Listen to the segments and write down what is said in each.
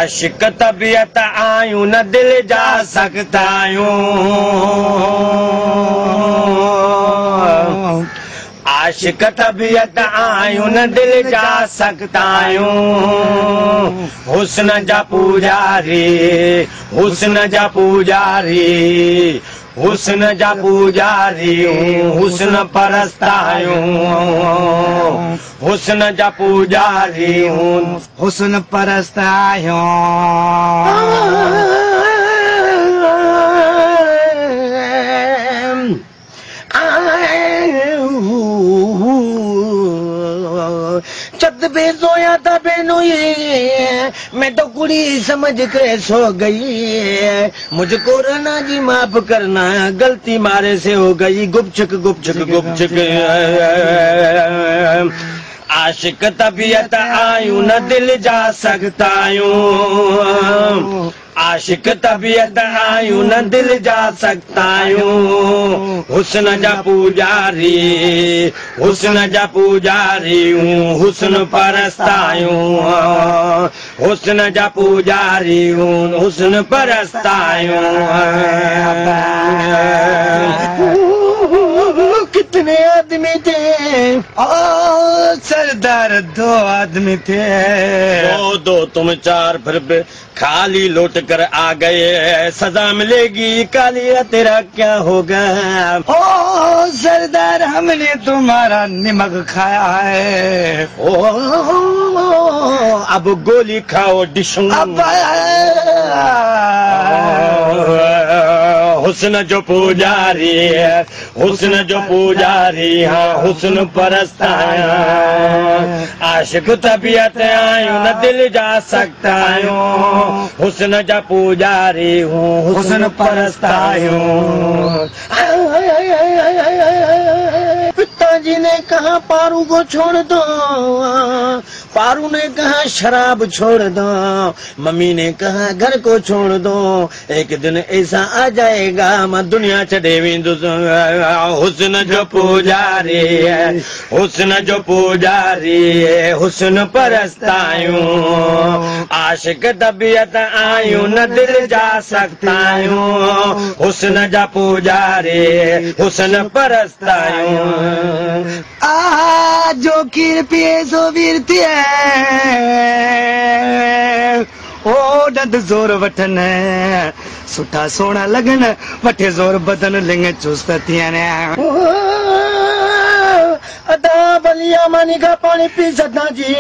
आशिक तबीयत आयूं न दिल जा सकतायूं आशिक तबीयत आयूं न दिल जा सकतायूं हुस्न जा पूजारी हुस्न जा पूजारी हुस्न जा पूजारी हुस्न परस्तायूं हुस्न जा पूजारी हुस्न परस्तायूं चत बे सोया था बेनो ये मैं तो कुड़ी समझ के सो गई मुझको रहना जी माफ करना गलती मारे से हो गई गुपचुक गुपचुक गुपचुक आशिक तबीयत आयूं न दिल जा सकतायूं आशिक तबीयत आयूं न दिल जा सकतायूं हुस्न जा पूजारी हुस्न जा पूजारी हुस्न परस्तायूं हुस्न जा पूजारी हुस्न परस्तायूं कितने आदमी थे ओ सरदार दो आदमी थे दो तुम चार फिर खाली लौट कर आ गए सजा मिलेगी कालिया तेरा क्या होगा ओ सरदार हमने तुम्हारा नमक खाया है ओ अब गोली खाओ डिशुम हुस्न जो पुजारी है हुस्न जो पुजारी हाँ हुस्न परस्ताया आशिक तबीयत आयूं न दिल जा सकतायूं हुस्न जा पुजारी हूँ हुस्न परस्तायूं पिताजी ने कहा पारू को छोड़ दो पारू ने कहा शराब छोड़ दो मम्मी ने कहा घर को छोड़ दो एक दिन ऐसा आ जाएगा मैं दुनिया छड़े हुस्न जो पुजारी है हुस्न जो पुजारी है हुस्न परस्तायूं आशिक तबीयत आयूं न दिल जा सकतायूं हुस्न जा पुजारी हुस्न परस्तायूं आ जो खीर पिए सो वीर थिए ओ डंद जोर वठन सुठा सोना लगन वठे जोर बदन लिंग चुस्त थियन अदा बलिया मानी का पानी पी सकता जी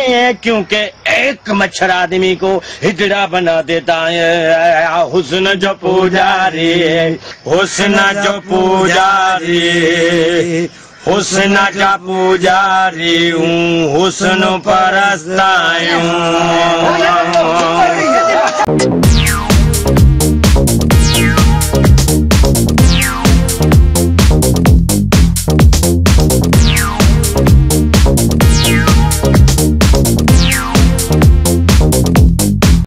क्योंकि एक मच्छर आदमी को हिजड़ा बना देता है हुस्न जो पुजारी हुस्न जो पुजारी हुस्न जा पुजारी हुस्न परस्तायूं